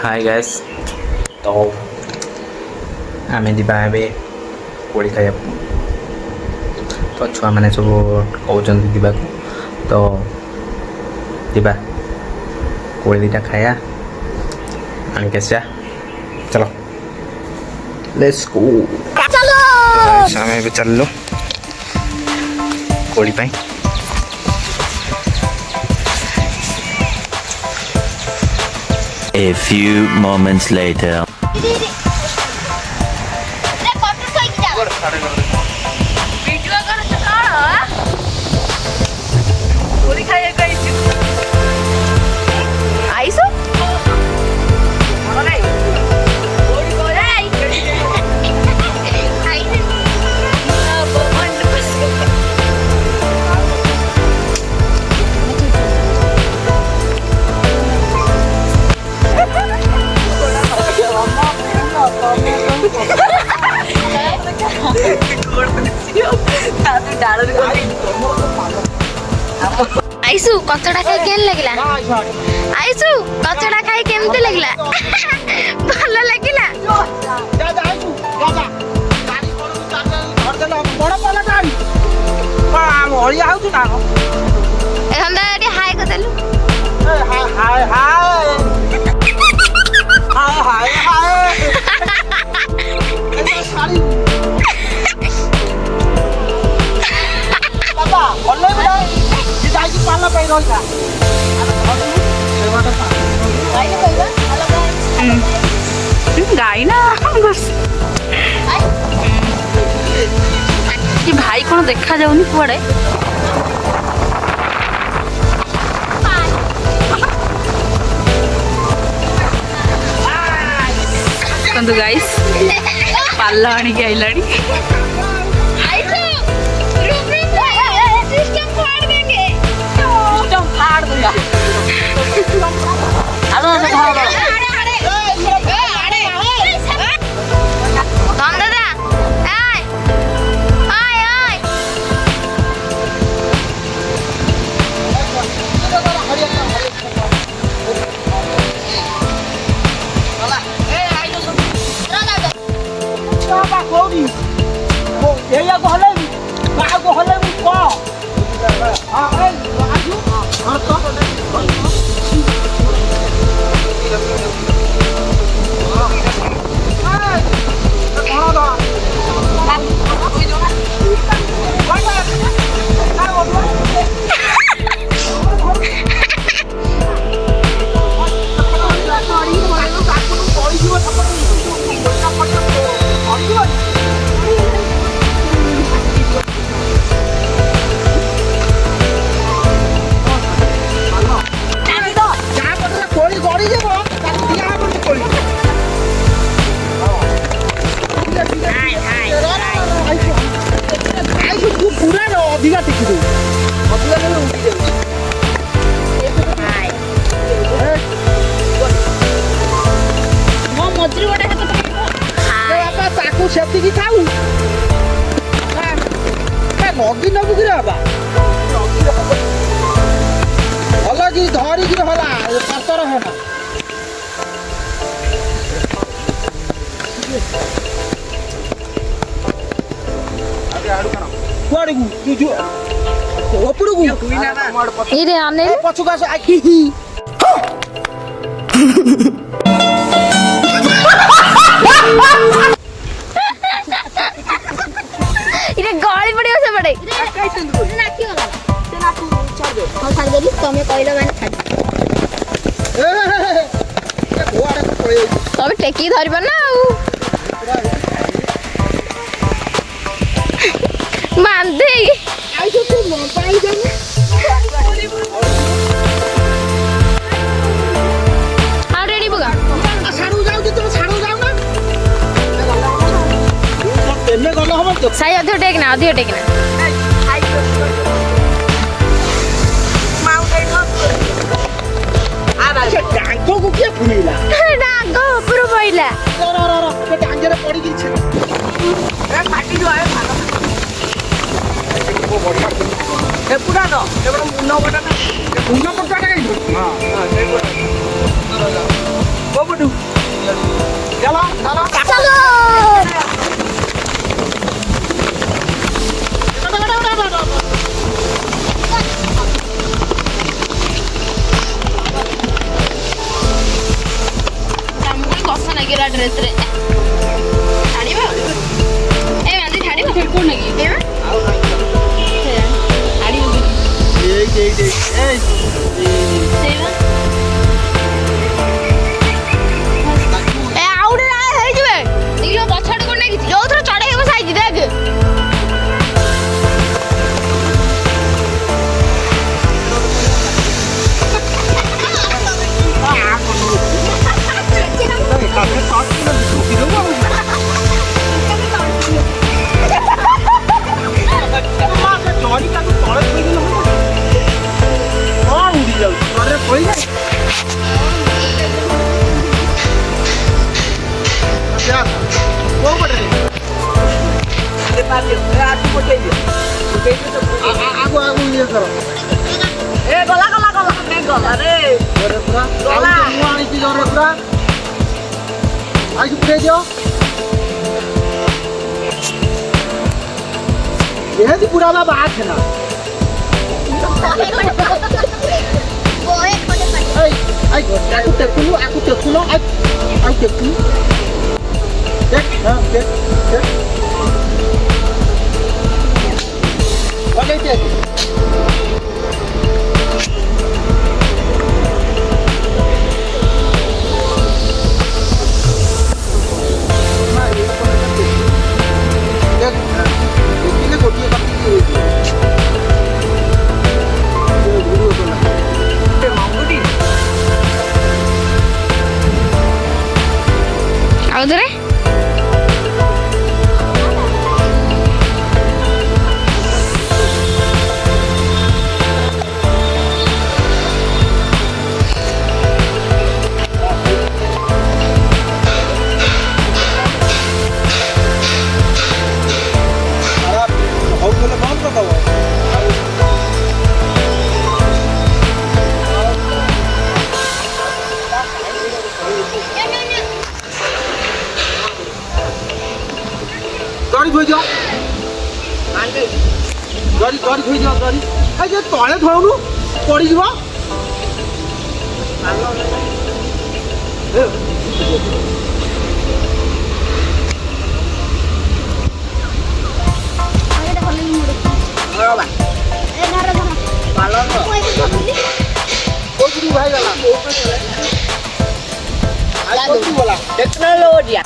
Hi guys तो आम जा कोड़ी खाया तो छुआ मैंने सब कहते दिबा तो दिबा कोड़ी दीटा खाया आनिक आसिया चलो लेट्स गो चलो आम ए चलू कोड़ी पाई A few moments later. आइसु कचड़ा खाई केन लगला आइसु कचड़ा खाई केमते लगला भलो लगला जा जा आइसु जा जा गाड़ी घर देला बड़ पला गाड़ी हम हरिया आउछु ना हम दा हाय को देलु हाय हाय हाय हाय हाय हाय ए सारी बाबा बोले बड़ा जाई की पालना पे रहल का गाई ना बस कि भाई कौन देखा जाऊनी कुआड़े कंदु गाइस पाला आनी के आइलाड़ी फाड़ दूंगा सेतिकी खाऊ नगी नबु कि बाबा भल कि धरिकी होला पातर होला कुआडे गु जो ओपडु गु इरे आने पछुका से आखी इरे गाली पड़ियो से पड़े नाकी होला से नाकू छोड़ दे हम छाड़ देली तमे कहलो माने छाड़ ए कुआडे को पळे तमे टेकी धरिबा ना मान दे आई तो तू पाई जा आ रेडी बगा साडू जाऊ दे तुम साडू जाऊ ना तेने गलो हम साई अधियो टेकना डांगो को क्या फुनीला डांगो ऊपर पइला रो के डांगे रे पड़ी गई छे ए फाटी जो है खाना को बढ़िया ए पूरा न ए बड़ा मुन्ना बटा ना ए मुन्ना बटा का हां हां सही बोल को बडू गेला ड्रेस रे छाड़ीबो ए मांदी छाड़ीबो फिर कोन लगी ए छाड़ीबो ए आउट रा हे जबे दिलो पछड़ कोन लगी जो थरो चढ़े हो साइज देख काफे साथ में दुखी हो मां से जॉली का तो तळे कोई न हो कौन उड़ी जाऊ अरे कोई नहीं क्या वो बढ़ रही ये पालियो ए आटू पटे दियो तो आगो ये करो ए गला नहीं गला रे अरे पूरा गला मुआणी की जोर पूरा आज पूरे जो ये तो पूरा ना बात है ना आई aku tekulu आई tekulu देख हां देख ओके देख उधर गाड़ी धोई जाओ गाड़ी धोई जाओ गाड़ी ये तले धोनु पड़ी जीवा भाई गला टेक्नोलॉजी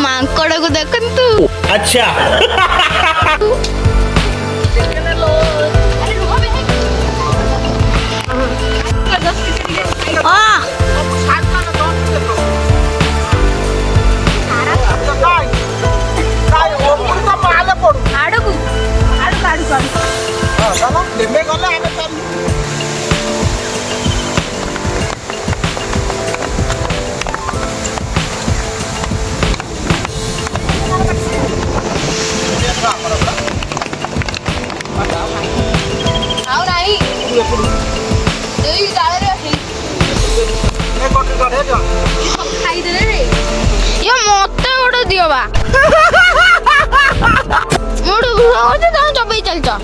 मांकड़ को देखंतु अच्छा दियो बा मोड़ घुसा होते तो चबई चल जा